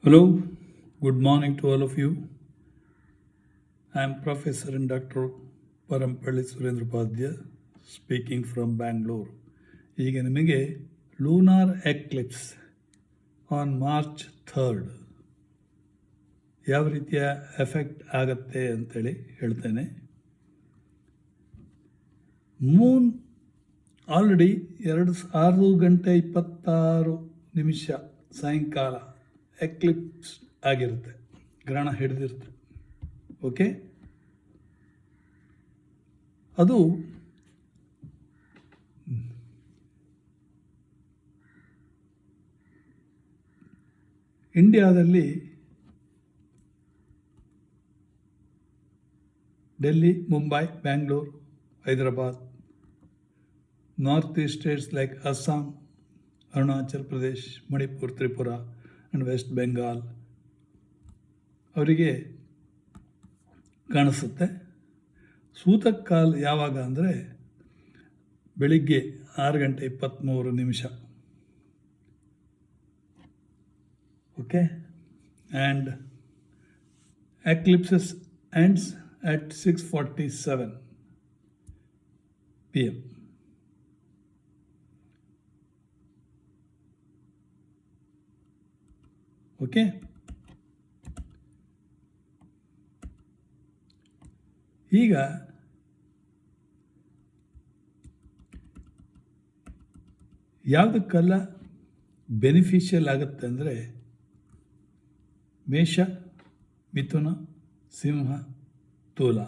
Hello, good morning to all of you. I am Professor and Dr. Parampalli Surendra Padya speaking from Bangalore. ಈಗ ನಿಮಗೆ lunar Eclipse on March 3 ಯಾವ ರೀತಿಯ effect ಆಗುತ್ತೆ ಅಂತೇಳಿ ಹೇಳ್ತೇನೆ. Moon already 6:26 ಸಾಯಂಕಾಲ Eclipse ಆಗಿರುತ್ತೆ, ಗ್ರಹಣ ಹಿಡಿದಿರುತ್ತೆ. ಓಕೆ, ಅದು ಇಂಡಿಯಾದಲ್ಲಿ Delhi, Mumbai, Bangalore, Hyderabad, north east states like Assam, Arunachal Pradesh, Manipur, Tripura and West Bengal ಅವರಿಗೆ ಕಾಣಿಸುತ್ತೆ. ಸೂತಕ ಯಾವಾಗ ಅಂದರೆ ಬೆಳಿಗ್ಗೆ 6:23. Okay, and eclipses ends at 6:47 p.m. Okay, ಈಗ ಯಾವುದಕ್ಕೆಲ್ಲ ಬೆನಿಫಿಷಿಯಲ್ ಆಗುತ್ತೆ ಅಂದರೆ ಮೇಷ, ಮಿಥುನ, ಸಿಂಹ, ತುಲ,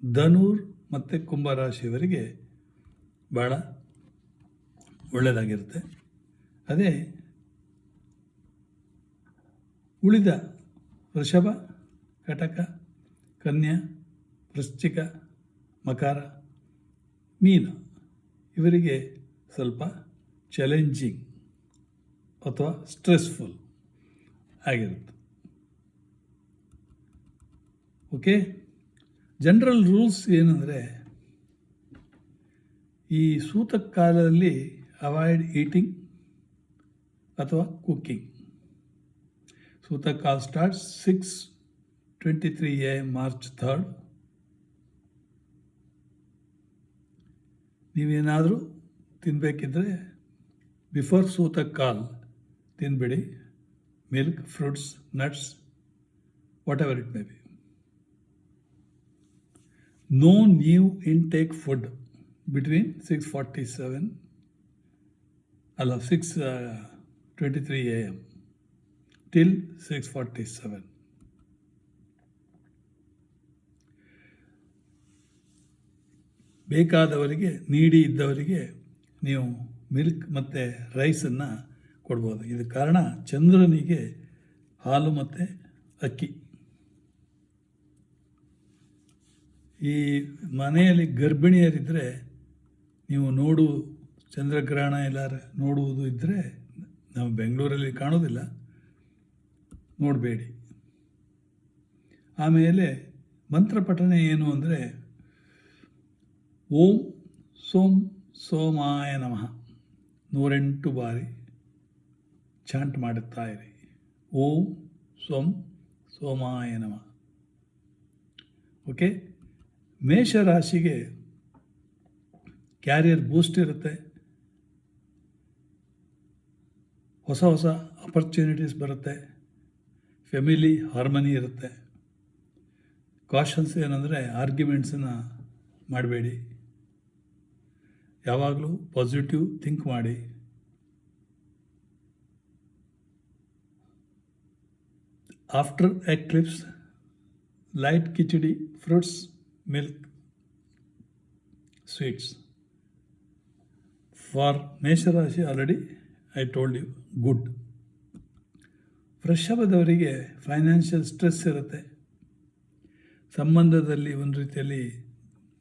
ಧನುರ್ ಮತ್ತು ಕುಂಭರಾಶಿಯವರಿಗೆ ಭಾಳ ಒಳ್ಳೆಯದಾಗಿರುತ್ತೆ. ಅದೇ ಉಳಿದ ವೃಷಭ, ಕಟಕ, ಕನ್ಯಾ, ವೃಶ್ಚಿಕ, ಮಕರ, ಮೀನ ಇವರಿಗೆ ಸ್ವಲ್ಪ ಚಾಲೆಂಜಿಂಗ್ ಅಥವಾ ಸ್ಟ್ರೆಸ್ಫುಲ್ ಆಗಿರುತ್ತೆ. ಓಕೆ, ಜನರಲ್ ರೂಲ್ಸ್ ಏನಂದರೆ ಈ ಸೂತಕ ಕಾಲದಲ್ಲಿ ಅವಾಯ್ಡ್ ಈಟಿಂಗ್ ಅಥವಾ ಕುಕ್ಕಿಂಗ್. ಸೂತಕ ಕಾಲ್ ಸ್ಟಾರ್ಟ್ಸ್ 6:23 a.m. ಮಾರ್ಚ್ 3. ನೀವೇನಾದರೂ ತಿನ್ನಬೇಕಿದ್ರೆ ಬಿಫೋರ್ ಸೂತಕ ಕಾಲ್ ತಿನ್ಬಿಡಿ. Milk, fruits, nuts, whatever it may be. No new intake food between 6:23 a.m. till 6:47. ಬೇಕಾದವರಿಗೆ, ನೀಡಿ ಇದ್ದವರಿಗೆ ನೀವು ಮಿಲ್ಕ್ ಮತ್ತು ರೈಸನ್ನು ಕೊಡ್ಬೋದು. ಇದು ಕಾರಣ ಚಂದ್ರನಿಗೆ ಹಾಲು ಮತ್ತು ಅಕ್ಕಿ. ಈ ಮನೆಯಲ್ಲಿ ಗರ್ಭಿಣಿಯರಿದ್ದರೆ ನೀವು ಚಂದ್ರಗ್ರಹಣ ಎಲ್ಲಾರ ನೋಡುವುದು ಇದ್ದರೆ, ನಾವು ಬೆಂಗಳೂರಲ್ಲಿ ಕಾಣೋದಿಲ್ಲ, ನೋಡಬೇಡಿ. ಆಮೇಲೆ ಮಂತ್ರಪಠನೆ ಏನು ಅಂದರೆ ಓಂ ಸೋಂ ಸೋಮಾಯ ನಮಃ 108 ಬಾರಿ ಚಾಂಟ್ ಮಾಡುತ್ತಾ ಇರಿ. ಓಂ ಸೋಂ ಸೋಮಾಯ ನಮಃ. ಓಕೆ, ಮೇಷರಾಶಿಗೆ ಕ್ಯಾರಿಯರ್ ಬೂಸ್ಟ್ ಇರುತ್ತೆ. ಹೊಸ ಹೊಸ ಅಪರ್ಚುನಿಟೀಸ್ ಬರುತ್ತೆ. ಫ್ಯಾಮಿಲಿ ಹಾರ್ಮನಿ ಇರುತ್ತೆ. ಕಾಷನ್ಸ್ ಏನಂದರೆ ಆರ್ಗ್ಯುಮೆಂಟ್ಸನ್ನು ಮಾಡಬೇಡಿ. ಯಾವಾಗಲೂ ಪಾಸಿಟಿವ್ ಥಿಂಕ್ ಮಾಡಿ. After Eclipse, light khichdi, fruits, milk, sweets. For Mesha Rashi already I told you, good. ವೃಷಭದವರಿಗೆ ಫೈನಾನ್ಷಿಯಲ್ ಸ್ಟ್ರೆಸ್ ಇರುತ್ತೆ. ಸಂಬಂಧದಲ್ಲಿ ಒಂದು ರೀತಿಯಲ್ಲಿ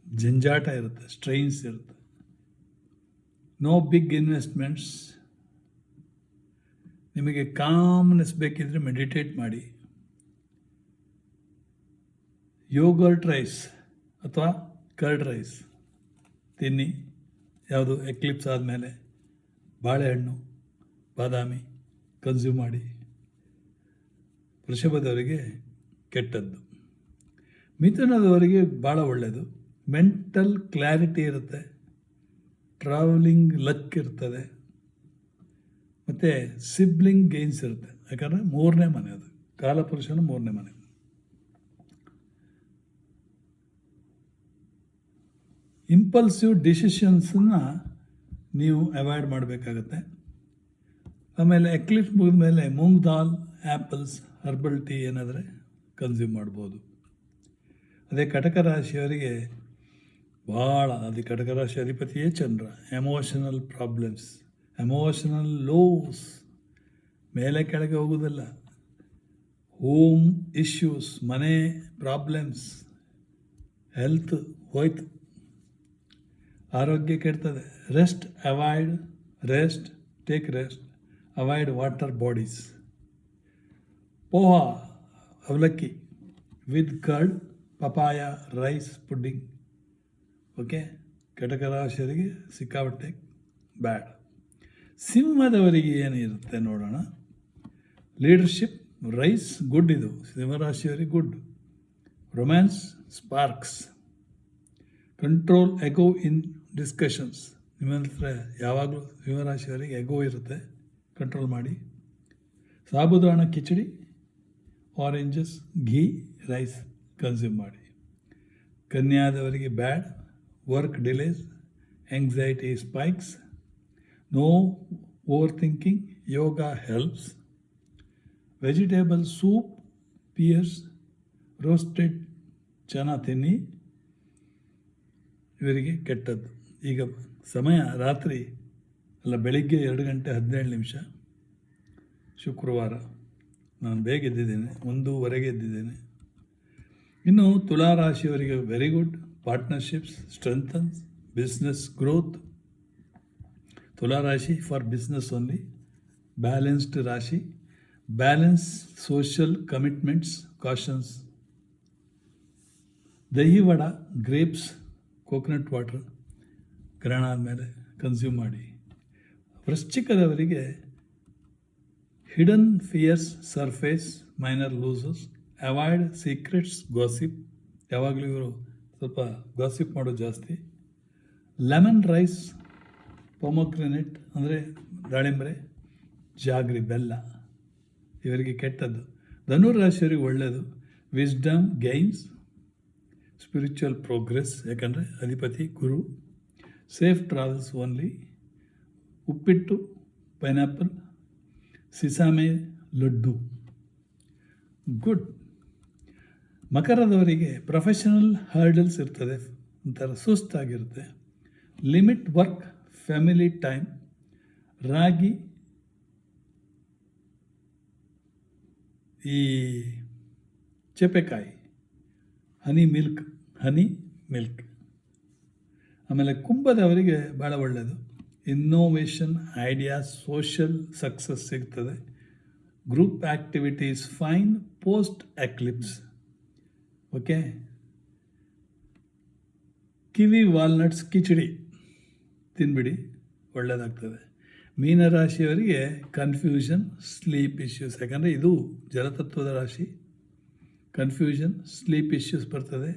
ಜಂಜಾಟ ಇರುತ್ತೆ, ಸ್ಟ್ರೈನ್ಸ್ ಇರುತ್ತೆ. No big investments. ನಿಮಗೆ ಕಾಮ್ನೆಸ್ ಬೇಕಿದ್ರೆ ಮೆಡಿಟೇಟ್ ಮಾಡಿ. ಯೋಗರ್ಟ್ ರೈಸ್ ಅಥವಾ ಕರ್ಡ್ ರೈಸ್ ತಿನ್ನಿ. ಯಾವುದು ಎಕ್ಲಿಪ್ಸ್ ಆದಮೇಲೆ ಬಾಳೆಹಣ್ಣು, ಬಾದಾಮಿ ಕನ್ಸ್ಯೂಮ್ ಮಾಡಿ. ವೃಷಭದವರಿಗೆ ಕೆಟ್ಟದ್ದು. ಮಿಥುನದವರಿಗೆ ಭಾಳ ಒಳ್ಳೆಯದು. ಮೆಂಟಲ್ ಕ್ಲಾರಿಟಿ ಇರುತ್ತೆ, ಟ್ರಾವೆಲಿಂಗ್ ಲಕ್ ಇರ್ತದೆ, ಮತ್ತು ಸಿಬ್ಲಿಂಗ್ ಗೇನ್ಸ್ ಇರುತ್ತೆ. ಯಾಕಂದರೆ 3ನೇ ಮನೆ ಅದು, ಕಾಲಪುರುಷನ 3ನೇ ಮನೆ. ಇಂಪಲ್ಸಿವ್ ಡಿಸಿಷನ್ಸನ್ನ ನೀವು ಅವಾಯ್ಡ್ ಮಾಡಬೇಕಾಗತ್ತೆ. ಆಮೇಲೆ ಎಕ್ಲಿಪ್ಸ್ ಮುಗಿದ ಮೇಲೆ moong dal, apples, herbal tea ಏನಾದರೆ ಕನ್ಸ್ಯೂಮ್ ಮಾಡ್ಬೋದು. ಅದೇ ಕಟಕ ರಾಶಿಯವರಿಗೆ ಭಾಳ, ಅದು ಕಟಕ ರಾಶಿ ಅಧಿಪತಿಯೇ ಚಂದ್ರ. ಎಮೋಷನಲ್ ಪ್ರಾಬ್ಲಮ್ಸ್, ಎಮೋಷನಲ್ ಲೋಸ್, ಮೇಲೆ ಕೆಳಗೆ ಹೋಗೋದಿಲ್ಲ. ಹೋಮ್ ಇಶ್ಯೂಸ್, ಮನೆ ಪ್ರಾಬ್ಲಮ್ಸ್, ಹೆಲ್ತ್ ಹೋಯ್ತು, ಆರೋಗ್ಯ ಕೆಡ್ತದೆ. Rest avoid, rest, take rest, avoid water bodies. Poha, ಅವಲಕ್ಕಿ with curd, papaya, rice, pudding. Okay, ಕಟಕ ರಾಶಿಯವರಿಗೆ ಸಿಕ್ಕಾಪಟ್ಟೆ ಬ್ಯಾಡ್. ಸಿಂಹದವರಿಗೆ ಏನಿರುತ್ತೆ ನೋಡೋಣ. Leadership, rise, good. ಇದು ಸಿಂಹರಾಶಿಯವರಿಗೆ good. Romance, sparks. Control ego ಇನ್ ಡಿಸ್ಕಷನ್ಸ್. ನಿಮ್ಮ ಹತ್ರ ಯಾವಾಗಲೂ ಸಿಂಹರಾಶಿಯವರಿಗೆ ಎಗೋ ಇರುತ್ತೆ, ಕಂಟ್ರೋಲ್ ಮಾಡಿ. Sabudana khichdi, oranges, ghee, rice consume ಮಾಡಿ. ಕನ್ಯಾದವರಿಗೆ bad. Work delays, anxiety spikes, no over thinking, yoga helps. Vegetable soup, pears, roasted chana ತಿನ್ನಿ. ಇವರಿಗೆ ಕೆಟ್ಟದ್ದು. ಈಗ ಸಮಯ ರಾತ್ರಿ ಅಲ್ಲ, ಬೆಳಿಗ್ಗೆ 2:17 ಶುಕ್ರವಾರ. ನಾನು ಬೇಗ ಎದ್ದಿದ್ದೇನೆ, 1:15 ಎದ್ದಿದ್ದೇನೆ. ಇನ್ನು ತುಲಾರಾಶಿಯವರಿಗೆ very good. Partnerships strengthens, business growth. ತುಲಾರಾಶಿ ಫಾರ್ ಬಿಸ್ನೆಸ್ ಓನ್ಲಿ. ಬ್ಯಾಲೆನ್ಸ್ಡ್ ರಾಶಿ, balance social commitments, cautions. Dahi vada, grapes, coconut water ಗ್ರಹಣ ಆದಮೇಲೆ ಕನ್ಸ್ಯೂಮ್ ಮಾಡಿ. ವೃಶ್ಚಿಕದವರಿಗೆ hidden fears surface, minor losses, avoid secrets, gossip. ಯಾವಾಗಲೂ ಇವರು ಸ್ವಲ್ಪ ಗಾಸಿಪ್ ಮಾಡೋದು ಜಾಸ್ತಿ. ಲೆಮನ್ ರೈಸ್, ಪೊಮೊಗ್ರೆನೇಟ್ ಅಂದರೆ ದಾಳಿಂಬರೆ, ಜಾಗ್ರಿ, ಬೆಲ್ಲ ಇವರಿಗೆ ಕೆಟ್ಟದ್ದು. ಧನುರಾಶಿಯವರಿಗೆ ಒಳ್ಳೆಯದು. ವಿಸ್ಡಮ್ ಗೈನ್ಸ್, ಸ್ಪಿರಿಚುವಲ್ ಪ್ರೋಗ್ರೆಸ್, ಯಾಕಂದರೆ ಅಧಿಪತಿ Guru. Safe travels only. Uppittu, pineapple, sesame laddu, good. ಮಕರದವರಿಗೆ ಪ್ರೊಫೆಷನಲ್ ಹರ್ಡಲ್ಸ್ ಇರ್ತದೆ, ಒಂಥರ ಸುಸ್ತಾಗಿರುತ್ತೆ. Limit work, family time. Ragi, ಈ ಚಪೆಕಾಯಿ, ಹನಿ ಮಿಲ್ಕ್. ಆಮೇಲೆ ಕುಂಭದವರಿಗೆ ಭಾಳ ಒಳ್ಳೆಯದು. ಇನ್ನೋವೇಷನ್, ಐಡಿಯಾಸ್, ಸೋಷಿಯಲ್ ಸಕ್ಸಸ್ ಸಿಗ್ತದೆ. Group activities fine post eclipse. Okay. Kiwi walnuts khichdi ತಿನ್ಬಿಡಿ, ಒಳ್ಳೆಯದಾಗ್ತದೆ. ಮೀನರಾಶಿಯವರಿಗೆ ಕನ್ಫ್ಯೂಷನ್, ಸ್ಲೀಪ್ ಇಶ್ಯೂಸ್, ಯಾಕಂದರೆ ಇದು ಜಲತತ್ವದ ರಾಶಿ. ಕನ್ಫ್ಯೂಷನ್, ಸ್ಲೀಪ್ ಇಶ್ಯೂಸ್ ಬರ್ತದೆ.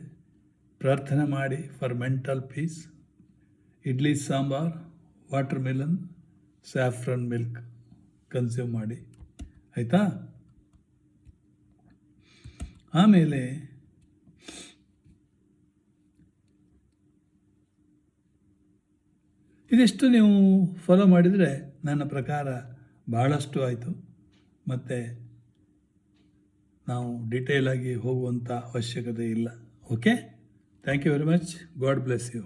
ಪ್ರಾರ್ಥನೆ ಮಾಡಿ for mental piece. Idli sambar, water melon, saffron milk consume ಮಾಡಿ, ಆಯಿತಾ. ಆಮೇಲೆ ಇದಿಷ್ಟು ನೀವು ಫಾಲೋ ಮಾಡಿದರೆ ನನ್ನ ಪ್ರಕಾರ ಭಾಳಷ್ಟು ಆಯಿತು. ಮತ್ತು ನಾವು ಡಿಟೇಲಾಗಿ ಹೋಗುವಂಥ ಅವಶ್ಯಕತೆ ಇಲ್ಲ. Okay, thank you very much. God bless you.